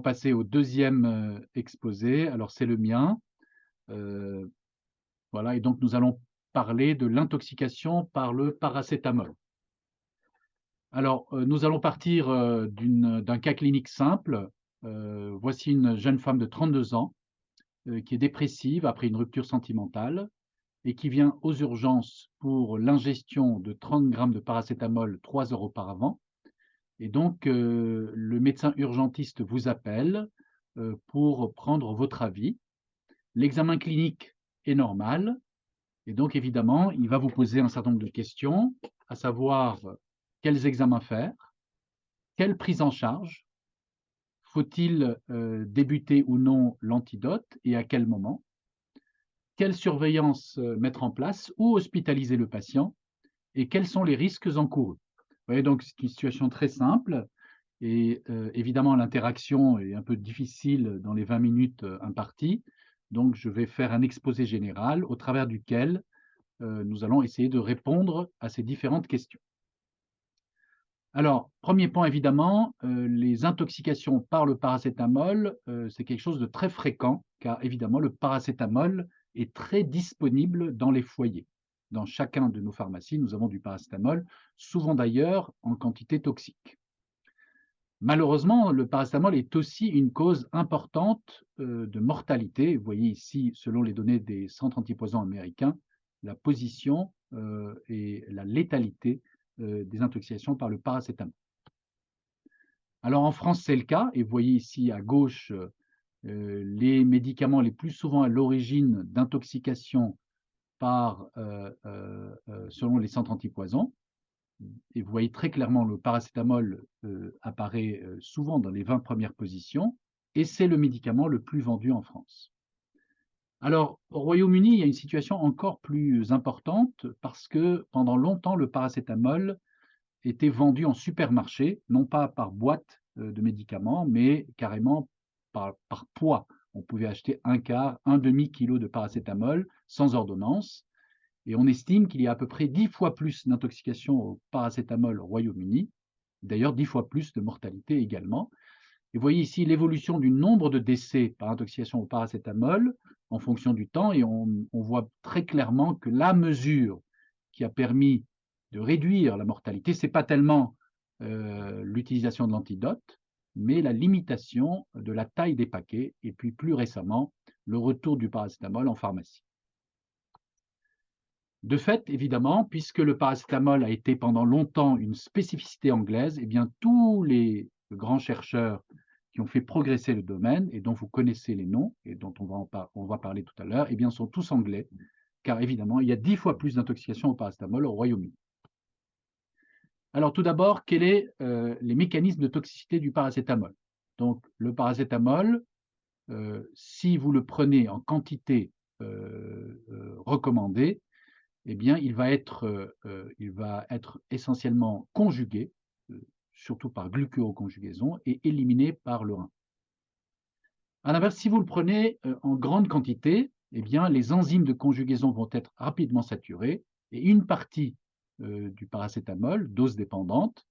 allons passer au deuxième exposé. Alors, c'est le mien. Voilà, et donc nous allons parler de l'intoxication par le paracétamol. Alors, nous allons partir d'un cas clinique simple. Voici une jeune femme de 32 ans qui est dépressive après une rupture sentimentale et qui vient aux urgences pour l'ingestion de 30 grammes de paracétamol 3 heures auparavant. Et donc, le médecin urgentiste vous appelle pour prendre votre avis. L'examen clinique est normal et donc évidemment, il va vous poser un certain nombre de questions, à savoir quels examens faire, quelle prise en charge, faut-il débuter ou non l'antidote et à quel moment, quelle surveillance mettre en place ou hospitaliser le patient et quels sont les risques encourus. Vous voyez, donc c'est une situation très simple et évidemment l'interaction est un peu difficile dans les 20 minutes imparties. Donc je vais faire un exposé général au travers duquel nous allons essayer de répondre à ces différentes questions. Alors, premier point évidemment, les intoxications par le paracétamol, c'est quelque chose de très fréquent, car évidemment le paracétamol est très disponible dans les foyers. Dans chacun de nos pharmacies, nous avons du paracétamol, souvent d'ailleurs en quantité toxique. Malheureusement, le paracétamol est aussi une cause importante de mortalité. Vous voyez ici, selon les données des centres antipoisons américains, la position et la létalité des intoxications par le paracétamol. Alors en France, c'est le cas, et vous voyez ici à gauche les médicaments les plus souvent à l'origine d'intoxication selon les centres antipoisons. Et vous voyez très clairement le paracétamol apparaît souvent dans les 20 premières positions, et c'est le médicament le plus vendu en France. Alors, au Royaume-Uni, il y a une situation encore plus importante parce que pendant longtemps, le paracétamol était vendu en supermarché, non pas par boîte de médicaments, mais carrément par poids. On pouvait acheter un quart, un demi-kilo de paracétamol sans ordonnance. Et on estime qu'il y a à peu près 10 fois plus d'intoxication au paracétamol au Royaume-Uni, d'ailleurs 10 fois plus de mortalité également. Et vous voyez ici l'évolution du nombre de décès par intoxication au paracétamol en fonction du temps, et on voit très clairement que la mesure qui a permis de réduire la mortalité, ce n'est pas tellement l'utilisation de l'antidote, mais la limitation de la taille des paquets, et puis plus récemment, le retour du paracétamol en pharmacie. De fait, évidemment, puisque le paracétamol a été pendant longtemps une spécificité anglaise, eh bien, tous les grands chercheurs qui ont fait progresser le domaine et dont vous connaissez les noms et dont on va parler tout à l'heure, eh bien, sont tous anglais, car évidemment, il y a 10 fois plus d'intoxication au paracétamol au Royaume-Uni. Alors, tout d'abord, quels sont les mécanismes de toxicité du paracétamol? Donc, le paracétamol, si vous le prenez en quantité recommandée, eh bien, il va être essentiellement conjugué, surtout par glucuroconjugaison, et éliminé par le rein. À l'inverse, si vous le prenez en grande quantité, eh bien, les enzymes de conjugaison vont être rapidement saturées et une partie du paracétamol, dose dépendante,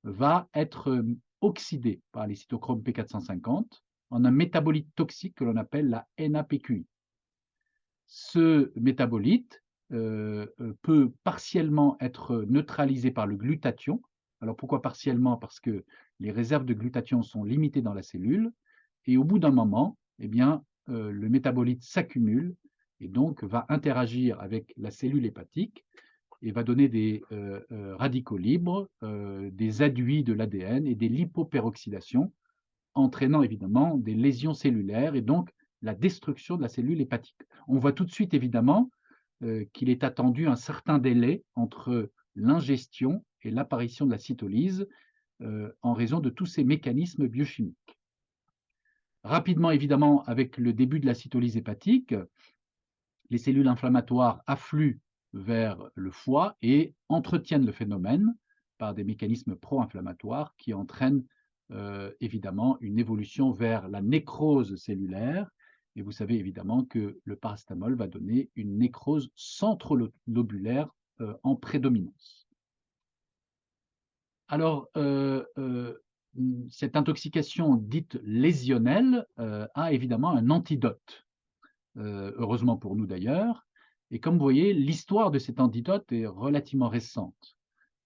va être oxydée par les cytochromes P450 en un métabolite toxique que l'on appelle la NAPQI. Ce métabolite peut partiellement être neutralisé par le glutathion. Alors pourquoi partiellement? Parce que les réserves de glutathion sont limitées dans la cellule et au bout d'un moment, eh bien, le métabolite s'accumule et donc va interagir avec la cellule hépatique et va donner des radicaux libres, des adduits de l'ADN et des lipoperoxydations, entraînant évidemment des lésions cellulaires et donc la destruction de la cellule hépatique. On voit tout de suite évidemment qu'il est attendu un certain délai entre l'ingestion et l'apparition de la cytolyse en raison de tous ces mécanismes biochimiques. Rapidement, évidemment, avec le début de la cytolyse hépatique, les cellules inflammatoires affluent vers le foie et entretiennent le phénomène par des mécanismes pro-inflammatoires qui entraînent évidemment une évolution vers la nécrose cellulaire. Et vous savez évidemment que le paracétamol va donner une nécrose centrolobulaire en prédominance. Alors, cette intoxication dite lésionnelle a évidemment un antidote, heureusement pour nous d'ailleurs. Et comme vous voyez, l'histoire de cet antidote est relativement récente.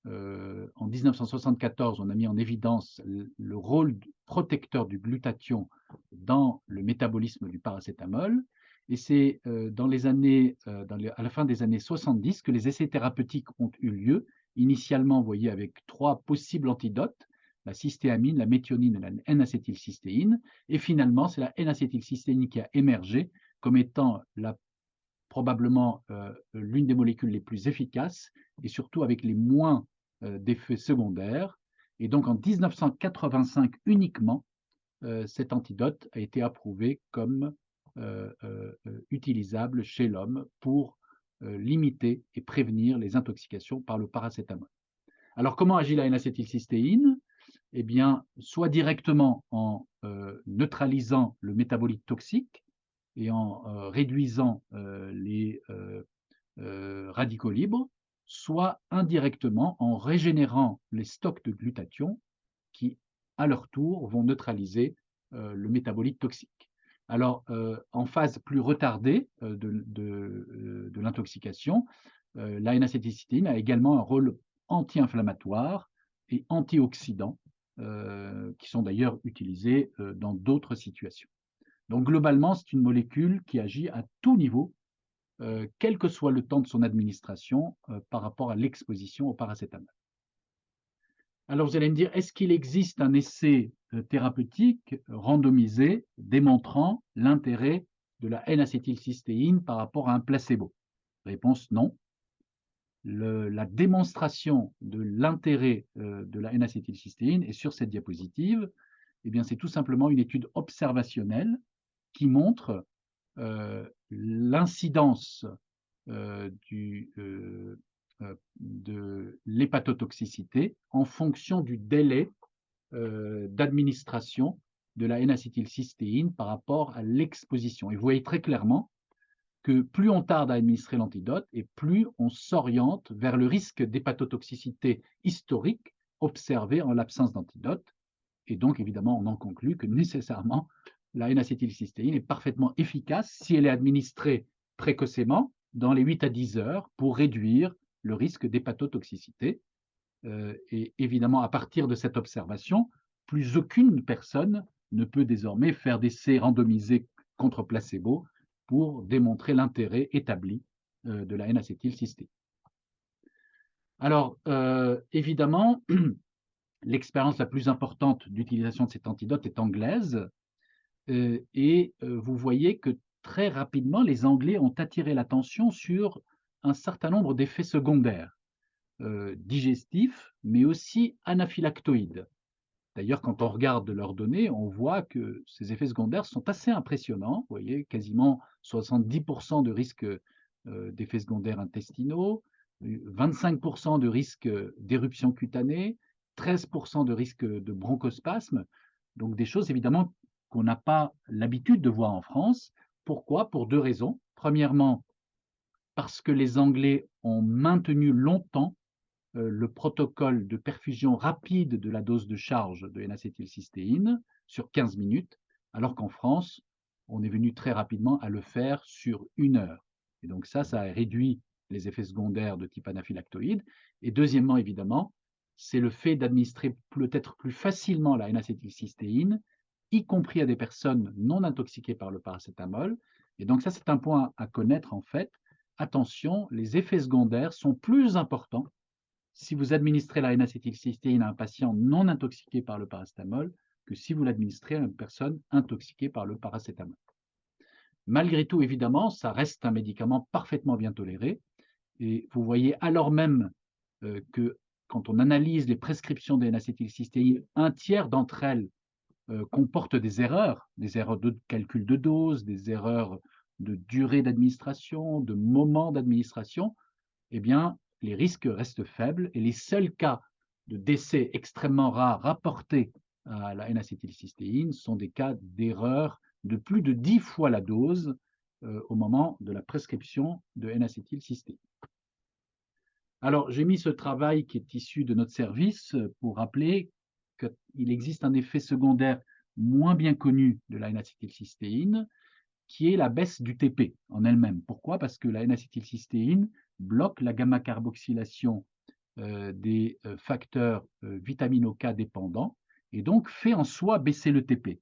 En 1974, on a mis en évidence le rôle protecteur du glutathion dans le métabolisme du paracétamol. Et c'est à la fin des années 70 que les essais thérapeutiques ont eu lieu, initialement, vous voyez, avec 3 possibles antidotes, la cystéamine, la méthionine et la N-acétylcystéine. Et finalement, c'est la N-acétylcystéine qui a émergé comme étant probablement l'une des molécules les plus efficaces et surtout avec les moins d'effets secondaires. Et donc en 1985 uniquement, cet antidote a été approuvé comme utilisable chez l'homme pour limiter et prévenir les intoxications par le paracétamol. Alors comment agit la N-acétylcystéine? Eh bien, soit directement en neutralisant le métabolite toxique et en réduisant les radicaux libres, soit indirectement en régénérant les stocks de glutathion qui, à leur tour, vont neutraliser le métabolite toxique. Alors, en phase plus retardée de l'intoxication, la N-acétylcystéine a également un rôle anti-inflammatoire et antioxydant, qui sont d'ailleurs utilisés dans d'autres situations. Donc, globalement, c'est une molécule qui agit à tout niveau, quel que soit le temps de son administration, par rapport à l'exposition au paracétamol. Alors vous allez me dire, est-ce qu'il existe un essai thérapeutique randomisé démontrant l'intérêt de la N-acétylcystéine par rapport à un placebo? Réponse non. La démonstration de l'intérêt de la N-acétylcystéine est sur cette diapositive. Eh bien, c'est tout simplement une étude observationnelle qui montre l'incidence de l'hépatotoxicité en fonction du délai d'administration de la N-acétylcystéine par rapport à l'exposition. Et vous voyez très clairement que plus on tarde à administrer l'antidote et plus on s'oriente vers le risque d'hépatotoxicité historique observé en l'absence d'antidote. Et donc, évidemment, on en conclut que nécessairement, la N-acétylcystéine est parfaitement efficace si elle est administrée précocement, dans les 8 à 10 heures, pour réduire le risque d'hépatotoxicité. Et évidemment, à partir de cette observation, plus aucune personne ne peut désormais faire d'essais randomisés contre placebo pour démontrer l'intérêt établi de la N-acétylcystéine. Alors, évidemment, l'expérience la plus importante d'utilisation de cet antidote est anglaise, et vous voyez que très rapidement, les Anglais ont attiré l'attention sur un certain nombre d'effets secondaires, digestifs, mais aussi anaphylactoïdes. D'ailleurs, quand on regarde leurs données, on voit que ces effets secondaires sont assez impressionnants. Vous voyez, quasiment 70% de risque d'effets secondaires intestinaux, 25% de risque d'éruption cutanée, 13% de risque de bronchospasme. Donc des choses évidemment qu'on n'a pas l'habitude de voir en France. Pourquoi? Pour 2 raisons. Premièrement, parce que les Anglais ont maintenu longtemps le protocole de perfusion rapide de la dose de charge de N-acétylcystéine sur 15 minutes, alors qu'en France, on est venu très rapidement à le faire sur 1 heure. Et donc ça a réduit les effets secondaires de type anaphylactoïde. Et deuxièmement, évidemment, c'est le fait d'administrer peut-être plus facilement la N-acétylcystéine, y compris à des personnes non intoxiquées par le paracétamol. Et donc ça, c'est un point à connaître en fait. Attention, les effets secondaires sont plus importants si vous administrez la N-acétylcystéine à un patient non intoxiqué par le paracétamol que si vous l'administrez à une personne intoxiquée par le paracétamol. Malgré tout, évidemment, ça reste un médicament parfaitement bien toléré. Et vous voyez alors même que quand on analyse les prescriptions de N-acétylcystéine, un tiers d'entre elles comportent des erreurs de calcul de dose, des erreurs de durée d'administration, de moment d'administration. Eh bien, les risques restent faibles et les seuls cas de décès extrêmement rares rapportés à la N-acétylcystéine sont des cas d'erreur de plus de 10 fois la dose au moment de la prescription de N-acétylcystéine. Alors, j'ai mis ce travail qui est issu de notre service pour rappeler qu'il existe un effet secondaire moins bien connu de la N-acétylcystéine, qui est la baisse du TP en elle-même. Pourquoi? Parce que la N-acétylcystéine bloque la gamma-carbokylation des facteurs vitamino-K dépendants et donc fait en soi baisser le TP.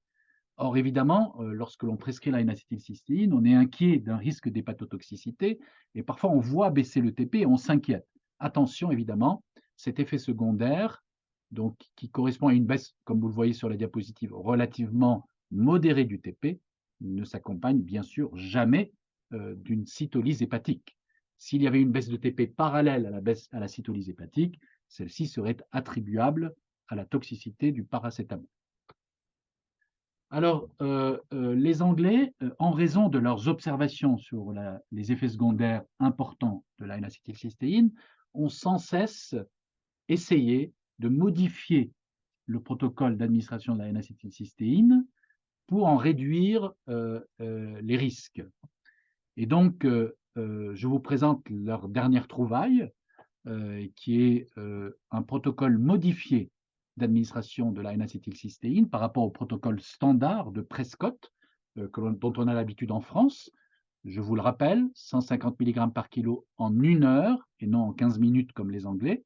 Or, évidemment, lorsque l'on prescrit la N-acétylcystéine, on est inquiet d'un risque d'hépatotoxicité et parfois on voit baisser le TP et on s'inquiète. Attention, évidemment, cet effet secondaire, donc, qui correspond à une baisse, comme vous le voyez sur la diapositive, relativement modérée du TP, ne s'accompagne bien sûr jamais d'une cytolyse hépatique. S'il y avait une baisse de TP parallèle à la baisse à la cytolyse hépatique, celle-ci serait attribuable à la toxicité du paracétamol. Alors, les Anglais, en raison de leurs observations sur les effets secondaires importants de la N-acétylcystéine, ont sans cesse essayé de modifier le protocole d'administration de la N-acétylcystéine pour en réduire les risques. Et donc, je vous présente leur dernière trouvaille, qui est un protocole modifié d'administration de la N-acétylcystéine par rapport au protocole standard de Prescott, dont on a l'habitude en France. Je vous le rappelle, 150 mg par kilo en 1 heure, et non en 15 minutes comme les Anglais,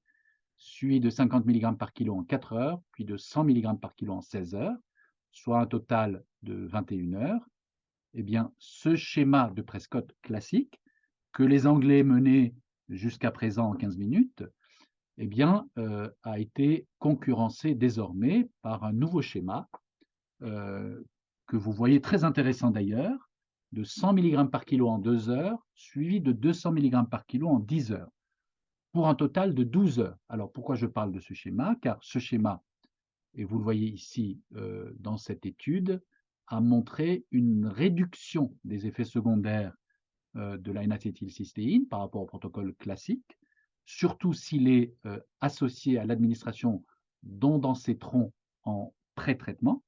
suivi de 50 mg par kilo en 4 heures, puis de 100 mg par kilo en 16 heures, soit un total de 21 heures. Eh bien, ce schéma de Prescott classique, que les Anglais menaient jusqu'à présent en 15 minutes, eh bien, a été concurrencé désormais par un nouveau schéma que vous voyez très intéressant d'ailleurs, de 100 mg par kilo en 2 heures, suivi de 200 mg par kilo en 10 heures, pour un total de 12 heures. Alors, pourquoi je parle de ce schéma? Car ce schéma, et vous le voyez ici dans cette étude, a montré une réduction des effets secondaires de la N-acétylcystéine par rapport au protocole classique, surtout s'il est associé à l'administration d'ondansetron en pré-traitement,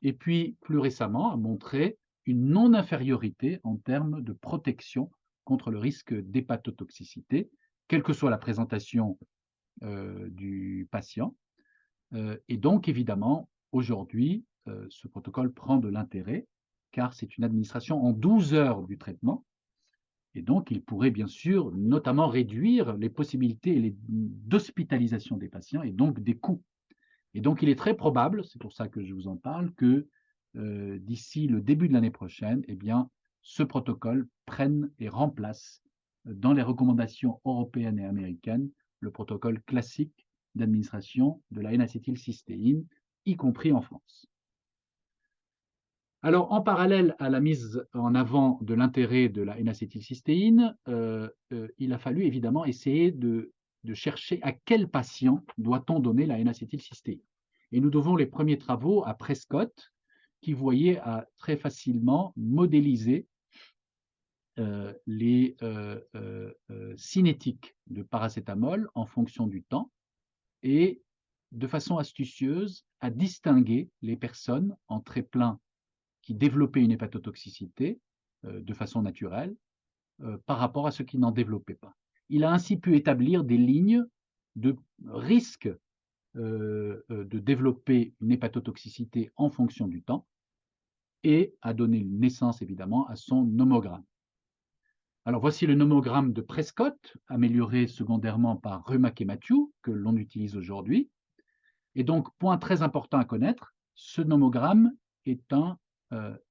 et puis plus récemment a montré une non-infériorité en termes de protection contre le risque d'hépatotoxicité, quelle que soit la présentation du patient. Et donc, évidemment, aujourd'hui, ce protocole prend de l'intérêt, car c'est une administration en 12 heures du traitement, et donc il pourrait bien sûr notamment réduire les possibilités d'hospitalisation des patients et donc des coûts. Et donc il est très probable, c'est pour ça que je vous en parle, que d'ici le début de l'année prochaine, eh bien, ce protocole prenne et remplace dans les recommandations européennes et américaines le protocole classique d'administration de la N-acétylcystéine, y compris en France. Alors, en parallèle à la mise en avant de l'intérêt de la N-acétylcystéine, il a fallu évidemment essayer de chercher à quel patient doit-on donner la N-acétylcystéine. Et nous devons les premiers travaux à Prescott, qui voyait très facilement modéliser les cinétiques de paracétamol en fonction du temps et de façon astucieuse à distinguer les personnes en très plein qui développaient une hépatotoxicité de façon naturelle par rapport à ceux qui n'en développaient pas. Il a ainsi pu établir des lignes de risque de développer une hépatotoxicité en fonction du temps et a donné naissance évidemment à son nomogramme. Alors voici le nomogramme de Prescott, amélioré secondairement par Rumack et Matthew, que l'on utilise aujourd'hui. Et donc, point très important à connaître, ce nomogramme est un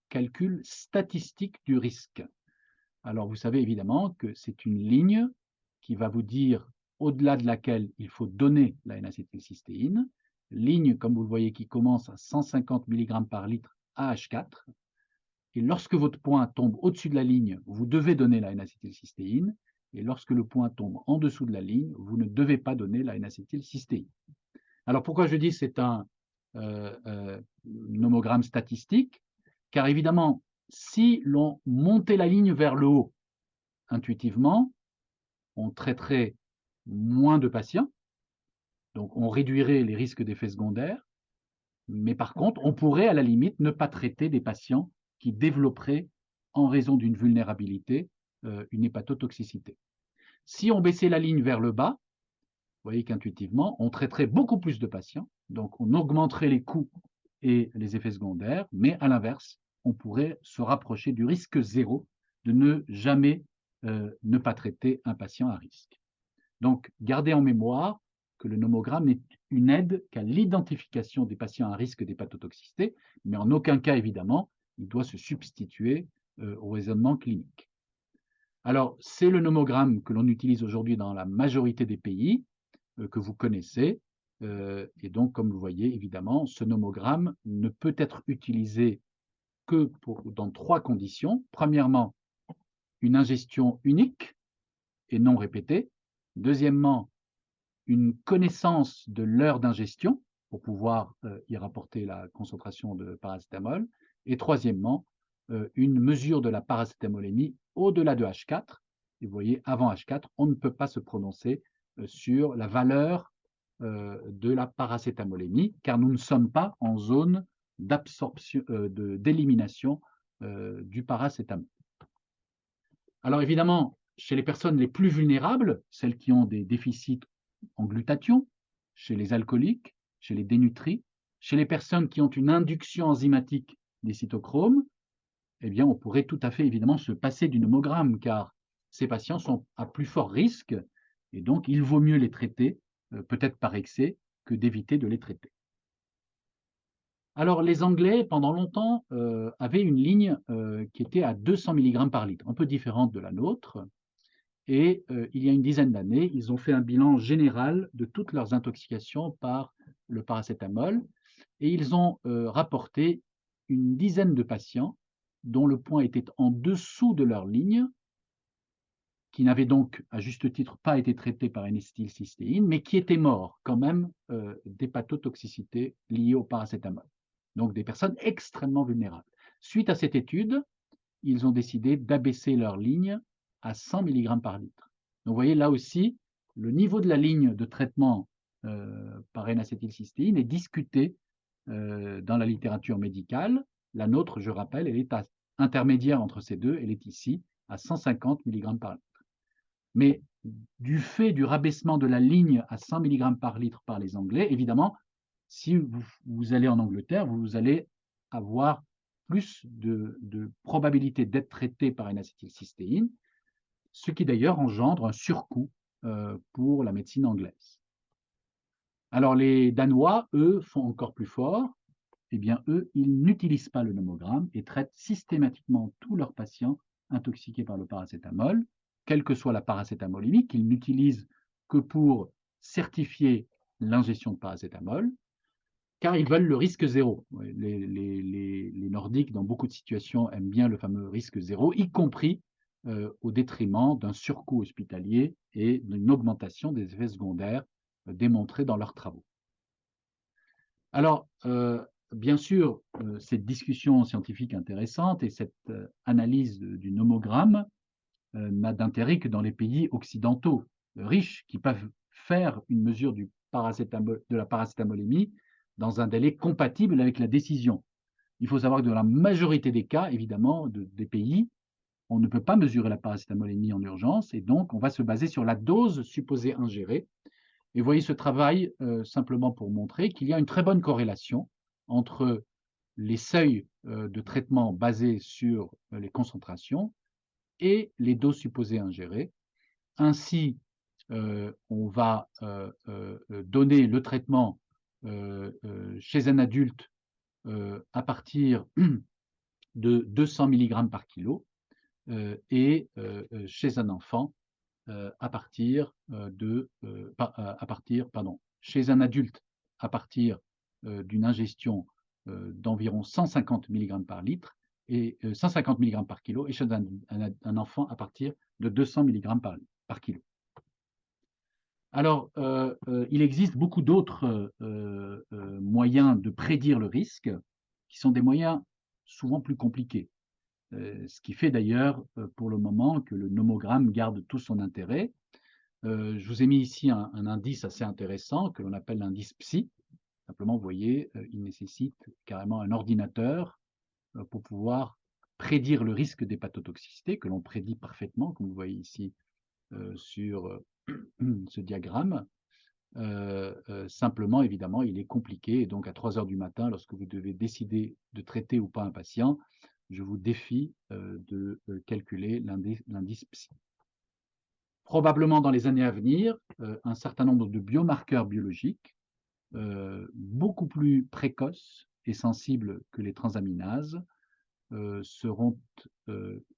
calcul statistique du risque. Alors, vous savez évidemment que c'est une ligne qui va vous dire au-delà de laquelle il faut donner la N-acétylcystéine, ligne, comme vous le voyez, qui commence à 150 mg par litre AH4. Et lorsque votre point tombe au-dessus de la ligne, vous devez donner la N-acétylcystéine. Et lorsque le point tombe en dessous de la ligne, vous ne devez pas donner la N-acétylcystéine. Alors pourquoi je dis que c'est un nomogramme statistique? Car évidemment, si l'on montait la ligne vers le haut, intuitivement, on traiterait moins de patients, donc on réduirait les risques d'effets secondaires, mais par contre, on pourrait à la limite ne pas traiter des patients qui développeraient, en raison d'une vulnérabilité, une hépatotoxicité. Si on baissait la ligne vers le bas, voyez qu'intuitivement, on traiterait beaucoup plus de patients, donc on augmenterait les coûts et les effets secondaires, mais à l'inverse, on pourrait se rapprocher du risque zéro de ne jamais ne pas traiter un patient à risque. Donc, gardez en mémoire que le nomogramme n'est une aide qu'à l'identification des patients à risque d'hépatotoxicité, mais en aucun cas, évidemment, il doit se substituer au raisonnement clinique. Alors, c'est le nomogramme que l'on utilise aujourd'hui dans la majorité des pays que vous connaissez. Et donc, comme vous voyez, évidemment, ce nomogramme ne peut être utilisé que dans 3 conditions. Premièrement, une ingestion unique et non répétée. Deuxièmement, une connaissance de l'heure d'ingestion pour pouvoir y rapporter la concentration de paracétamol. Et troisièmement, une mesure de la paracétamolémie au-delà de H4. Et vous voyez, avant H4, on ne peut pas se prononcer sur la valeur de la paracétamolémie, car nous ne sommes pas en zone d'absorption, d'élimination du paracétamol. Alors évidemment, chez les personnes les plus vulnérables, celles qui ont des déficits en glutathion, chez les alcooliques, chez les dénutris, chez les personnes qui ont une induction enzymatique des cytochromes, eh bien, on pourrait tout à fait évidemment se passer du nomogramme, car ces patients sont à plus fort risque, et donc il vaut mieux les traiter, peut-être par excès, que d'éviter de les traiter. Alors, les Anglais, pendant longtemps, avaient une ligne qui était à 200 mg par litre, un peu différente de la nôtre. Et il y a une dizaine d'années, ils ont fait un bilan général de toutes leurs intoxications par le paracétamol et ils ont rapporté une dizaine de patients dont le point était en dessous de leur ligne, qui n'avaient donc, à juste titre, pas été traités par une acétylcystéine, mais qui étaient morts quand même d'hépatotoxicité liée au paracétamol. Donc des personnes extrêmement vulnérables. Suite à cette étude, ils ont décidé d'abaisser leur ligne à 100 mg par litre. Donc vous voyez là aussi, le niveau de la ligne de traitement par N-acétylcystéine est discuté dans la littérature médicale. La nôtre, je rappelle, elle est intermédiaire entre ces deux, elle est ici à 150 mg par litre. Mais du fait du rabaissement de la ligne à 100 mg par litre par les Anglais, évidemment, si vous allez en Angleterre, vous allez avoir plus de probabilité d'être traité par une acétylcystéine, ce qui d'ailleurs engendre un surcoût pour la médecine anglaise. Alors les Danois, eux, font encore plus fort. Eh bien, eux, ils n'utilisent pas le nomogramme et traitent systématiquement tous leurs patients intoxiqués par le paracétamol, quelle que soit la paracétamolémie, qu'ils n'utilisent que pour certifier l'ingestion de paracétamol, car ils veulent le risque zéro. Les Nordiques, dans beaucoup de situations, aiment bien le fameux risque zéro, y compris au détriment d'un surcoût hospitalier et d'une augmentation des effets secondaires démontrés dans leurs travaux. Alors, bien sûr, cette discussion scientifique intéressante et cette analyse du nomogramme n'a d'intérêt que dans les pays occidentaux riches qui peuvent faire une mesure de la paracétamolémie dans un délai compatible avec la décision. Il faut savoir que dans la majorité des cas, évidemment, des pays, on ne peut pas mesurer la paracétamolémie en urgence et donc on va se baser sur la dose supposée ingérée. Et vous voyez ce travail simplement pour montrer qu'il y a une très bonne corrélation entre les seuils de traitement basés sur les concentrations et les doses supposées ingérées. Ainsi, on va donner le traitement chez un adulte à partir de 200 mg par kilo et chez un enfant chez un adulte à partir d'une ingestion d'environ 150 mg par litre et 150 mg par kilo, et chez un enfant à partir de 200 mg par kilo. Alors, il existe beaucoup d'autres moyens de prédire le risque, qui sont des moyens souvent plus compliqués. Ce qui fait d'ailleurs, pour le moment, que le nomogramme garde tout son intérêt. Je vous ai mis ici un indice assez intéressant que l'on appelle l'indice PSI. Simplement, vous voyez, il nécessite carrément un ordinateur pour pouvoir prédire le risque d'hépatotoxicité, que l'on prédit parfaitement, comme vous voyez ici sur ce diagramme. Simplement, évidemment, il est compliqué et donc à 3 heures du matin, lorsque vous devez décider de traiter ou pas un patient, je vous défie, de, calculer l'indice psy. Probablement dans les années à venir, un certain nombre de biomarqueurs biologiques, beaucoup plus précoces et sensibles que les transaminases, seront,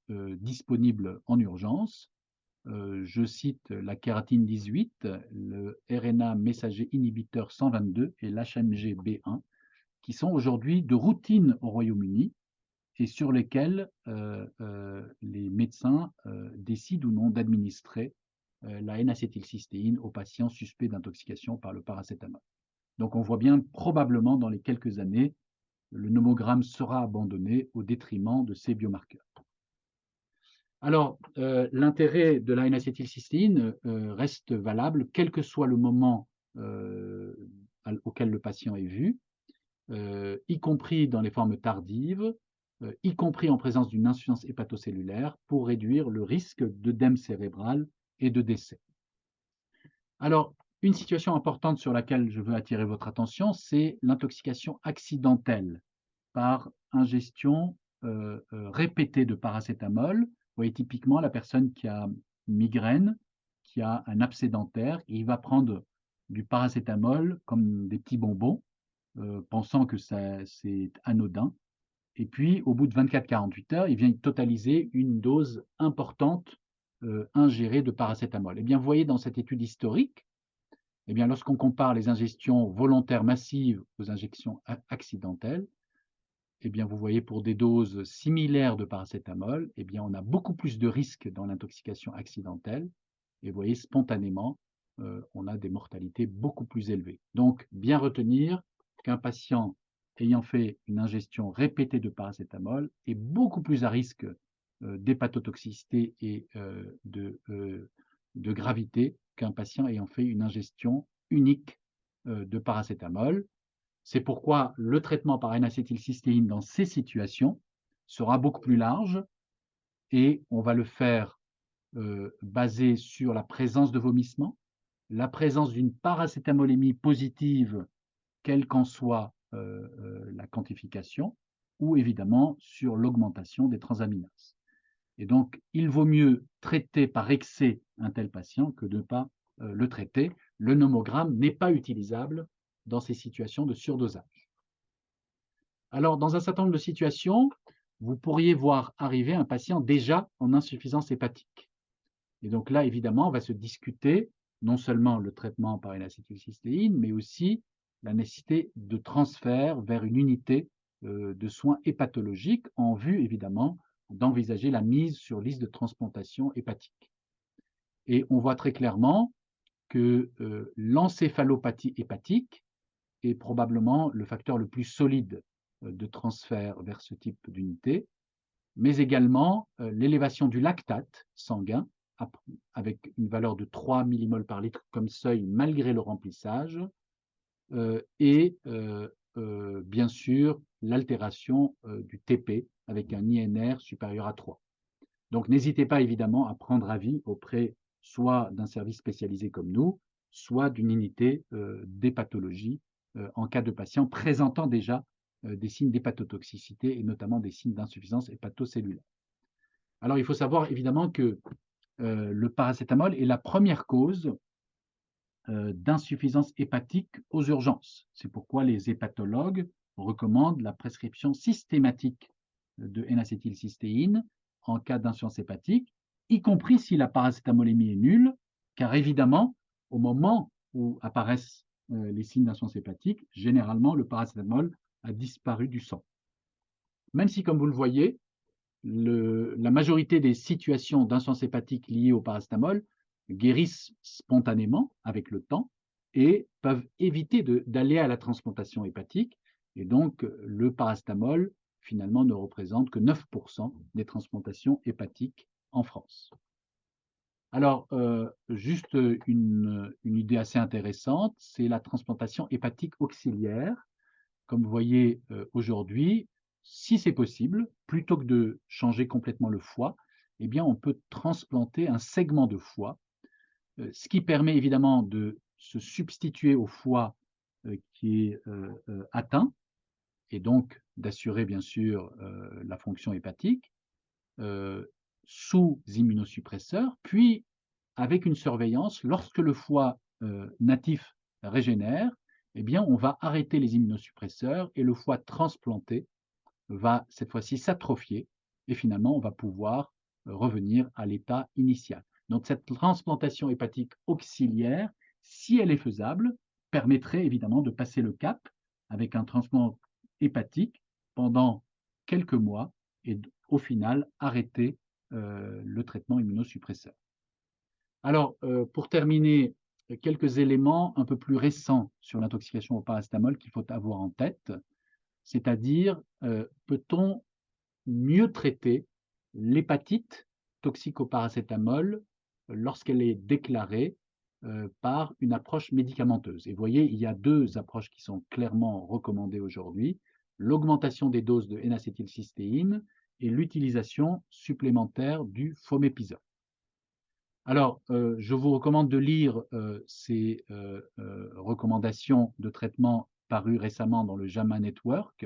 disponibles en urgence. Je cite la kératine 18, le RNA messager inhibiteur 122 et l'HMG-B1, qui sont aujourd'hui de routine au Royaume-Uni et sur lesquels, les médecins, décident ou non d'administrer, la N-acétylcystéine aux patients suspects d'intoxication par le paracétamol. Donc on voit bien probablement dans les quelques années, le nomogramme sera abandonné au détriment de ces biomarqueurs. Alors, l'intérêt de la N-acétylcystéine reste valable, quel que soit le moment auquel le patient est vu, y compris dans les formes tardives, y compris en présence d'une insuffisance hépatocellulaire, pour réduire le risque d'œdème cérébral et de décès. Alors, une situation importante sur laquelle je veux attirer votre attention, c'est l'intoxication accidentelle par ingestion répétée de paracétamol. Vous voyez typiquement la personne qui a une migraine, qui a un abcès dentaire, il va prendre du paracétamol comme des petits bonbons, pensant que c'est anodin. Et puis, au bout de 24-48 heures, il vient totaliser une dose importante ingérée de paracétamol. Eh bien, vous voyez dans cette étude historique, eh bien, lorsqu'on compare les ingestions volontaires massives aux injections accidentelles, eh bien, vous voyez pour des doses similaires de paracétamol, eh bien, on a beaucoup plus de risques dans l'intoxication accidentelle. Et vous voyez, spontanément, on a des mortalités beaucoup plus élevées. Donc, bien retenir qu'un patient ayant fait une ingestion répétée de paracétamol est beaucoup plus à risque d'hépatotoxicité et de gravité qu'un patient ayant fait une ingestion unique de paracétamol. C'est pourquoi le traitement par N-acétylcystéine dans ces situations sera beaucoup plus large et on va le faire basé sur la présence de vomissements, la présence d'une paracétamolémie positive, quelle qu'en soit la quantification, ou évidemment sur l'augmentation des transaminases. Et donc, il vaut mieux traiter par excès un tel patient que de ne pas le traiter. Le nomogramme n'est pas utilisable dans ces situations de surdosage. Alors, dans un certain nombre de situations, vous pourriez voir arriver un patient déjà en insuffisance hépatique. Et donc là, évidemment, on va se discuter non seulement le traitement par une acétylcystéine, mais aussi la nécessité de transfert vers une unité de soins hépatologiques en vue, évidemment, d'envisager la mise sur liste de transplantation hépatique. Et on voit très clairement que l'encéphalopathie hépatique est probablement le facteur le plus solide de transfert vers ce type d'unité, mais également l'élévation du lactate sanguin avec une valeur de 3 millimoles par litre comme seuil malgré le remplissage, et bien sûr l'altération du TP avec un INR supérieur à 3. Donc n'hésitez pas évidemment à prendre avis auprès soit d'un service spécialisé comme nous, soit d'une unité d'hépatologie en cas de patients présentant déjà des signes d'hépatotoxicité et notamment des signes d'insuffisance hépatocellulaire. Alors il faut savoir évidemment que le paracétamol est la première cause d'insuffisance hépatique aux urgences. C'est pourquoi les hépatologues recommandent la prescription systématique de N-acétylcystéine en cas d'insuffisance hépatique, y compris si la paracétamolémie est nulle, car évidemment, au moment où apparaissent les signes d'insuffisance hépatique, généralement le paracétamol a disparu du sang. Même si, comme vous le voyez, la majorité des situations d'insuffisance hépatique liées au paracétamol guérissent spontanément avec le temps et peuvent éviter d'aller à la transplantation hépatique. Et donc, le paracétamol, finalement, ne représente que 9% des transplantations hépatiques en France. Alors, juste une idée assez intéressante, c'est la transplantation hépatique auxiliaire. Comme vous voyez aujourd'hui, si c'est possible, plutôt que de changer complètement le foie, eh bien, on peut transplanter un segment de foie, ce qui permet évidemment de se substituer au foie qui est atteint, et donc d'assurer bien sûr la fonction hépatique sous immunosuppresseurs, puis avec une surveillance, lorsque le foie natif régénère, eh bien, on va arrêter les immunosuppresseurs et le foie transplanté va cette fois-ci s'atrophier et finalement on va pouvoir revenir à l'état initial. Donc cette transplantation hépatique auxiliaire, si elle est faisable, permettrait évidemment de passer le cap avec un transplant hépatique pendant quelques mois et au final arrêter le traitement immunosuppresseur. Alors, pour terminer, quelques éléments un peu plus récents sur l'intoxication au paracétamol qu'il faut avoir en tête, c'est-à-dire, peut-on mieux traiter l'hépatite toxique au paracétamol lorsqu'elle est déclarée par une approche médicamenteuse. Et vous voyez, il y a deux approches qui sont clairement recommandées aujourd'hui, l'augmentation des doses de N-acétylcystéine et l'utilisation supplémentaire du fomépizole. Alors, je vous recommande de lire ces recommandations de traitement parues récemment dans le JAMA Network,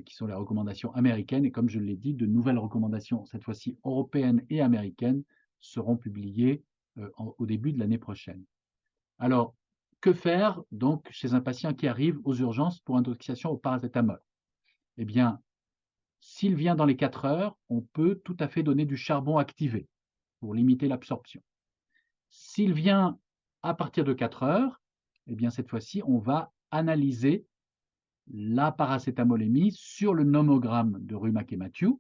qui sont les recommandations américaines. Et comme je l'ai dit, de nouvelles recommandations, cette fois-ci européennes et américaines, seront publiées au début de l'année prochaine. Alors, que faire donc chez un patient qui arrive aux urgences pour intoxication au paracétamol? Eh bien, s'il vient dans les 4 heures, on peut tout à fait donner du charbon activé pour limiter l'absorption. S'il vient à partir de 4 heures, eh bien cette fois-ci, on va analyser la paracétamolémie sur le nomogramme de Rumack et Matthew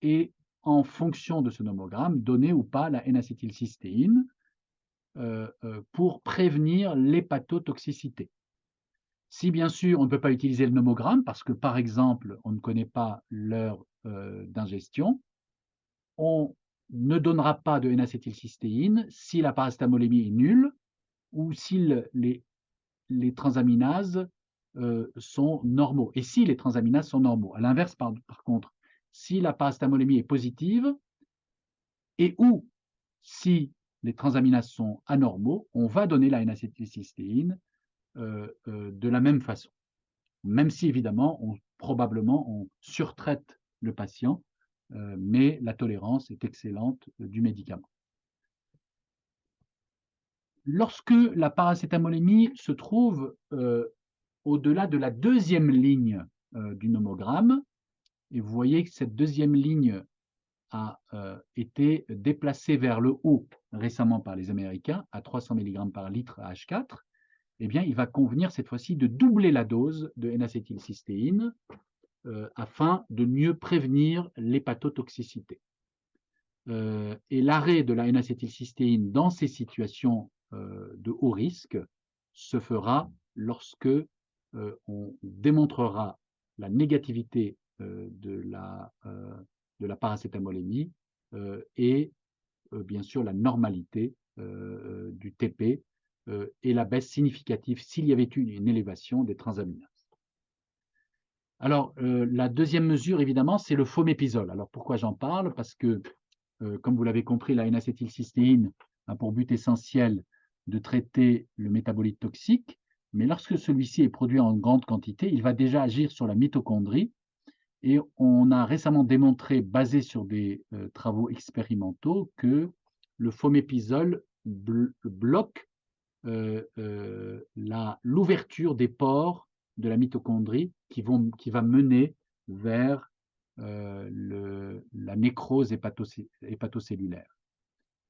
et en fonction de ce nomogramme, donner ou pas la N-acétylcystéine pour prévenir l'hépatotoxicité. Si bien sûr on ne peut pas utiliser le nomogramme parce que par exemple on ne connaît pas l'heure d'ingestion, on ne donnera pas de N-acétylcystéine si la paracétamolémie est nulle ou si les transaminases sont normaux. Et si les transaminases sont normaux. À l'inverse, par contre, si la paracétamolémie est positive et ou si les transaminases sont anormaux, on va donner la N-acétylcystéine de la même façon. Même si évidemment, probablement, on surtraite le patient, mais la tolérance est excellente du médicament. Lorsque la paracétamolémie se trouve au-delà de la deuxième ligne du nomogramme, et vous voyez que cette deuxième ligne a été déplacée vers le haut récemment par les Américains à 300 mg par litre à H4, eh bien, il va convenir cette fois-ci de doubler la dose de N-acétylcystéine afin de mieux prévenir l'hépatotoxicité. Et l'arrêt de la N-acétylcystéine dans ces situations de haut risque se fera lorsque on démontrera la négativité de la paracétamolémie et bien sûr la normalité du TP et la baisse significative s'il y avait eu une élévation des transaminases. Alors, la deuxième mesure, évidemment, c'est le fomépizole. Alors, pourquoi j'en parle? Parce que, comme vous l'avez compris, la N-acétylcystéine a pour but essentiel de traiter le métabolite toxique, mais lorsque celui-ci est produit en grande quantité, il va déjà agir sur la mitochondrie. Et on a récemment démontré, basé sur des travaux expérimentaux, que le fomépizole bloque l'ouverture des pores de la mitochondrie qui va mener vers la nécrose hépatocellulaire.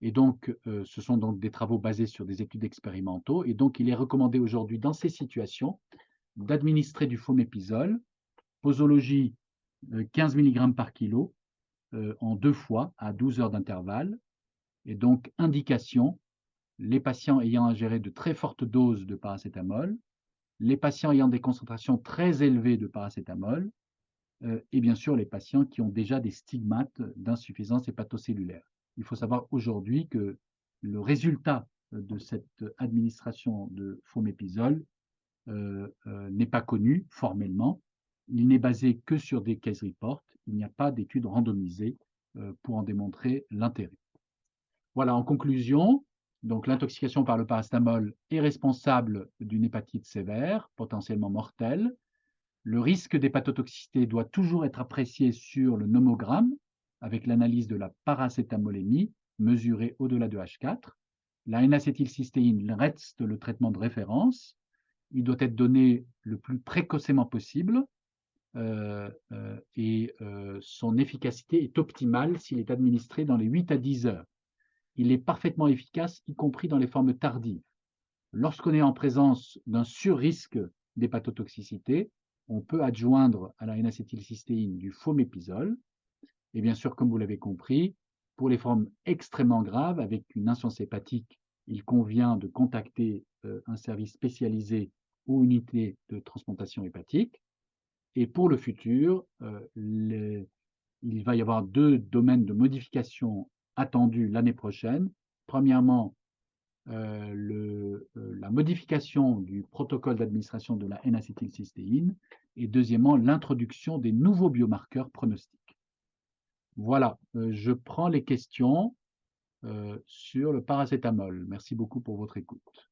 Et donc, ce sont donc des travaux basés sur des études expérimentaux. Et donc, il est recommandé aujourd'hui, dans ces situations, d'administrer du fomépizole, posologie 15 mg par kilo, en 2 fois à 12 heures d'intervalle. Et donc, indication, les patients ayant ingéré de très fortes doses de paracétamol, les patients ayant des concentrations très élevées de paracétamol, et bien sûr les patients qui ont déjà des stigmates d'insuffisance hépatocellulaire. Il faut savoir aujourd'hui que le résultat de cette administration de fomépizole n'est pas connu formellement. Il n'est basé que sur des case reports. Il n'y a pas d'études randomisées pour en démontrer l'intérêt. Voilà, en conclusion, Donc l'intoxication par le paracétamol est responsable d'une hépatite sévère, potentiellement mortelle. Le risque d'hépatotoxicité doit toujours être apprécié sur le nomogramme, avec l'analyse de la paracétamolémie mesurée au-delà de H4. La N-acétylcystéine reste le traitement de référence. Il doit être donné le plus précocement possible et son efficacité est optimale s'il est administré dans les 8 à 10 heures. Il est parfaitement efficace, y compris dans les formes tardives. Lorsqu'on est en présence d'un surrisque d'hépatotoxicité, on peut adjoindre à la N-acétylcystéine du fomépizole. Et bien sûr, comme vous l'avez compris, pour les formes extrêmement graves, avec une insuffisance hépatique, il convient de contacter un service spécialisé ou unité de transplantation hépatique. Et pour le futur, il va y avoir 2 domaines de modification attendus l'année prochaine. Premièrement, la modification du protocole d'administration de la N-acétylcystéine et deuxièmement, l'introduction des nouveaux biomarqueurs pronostiques. Voilà, je prends les questions sur le paracétamol. Merci beaucoup pour votre écoute.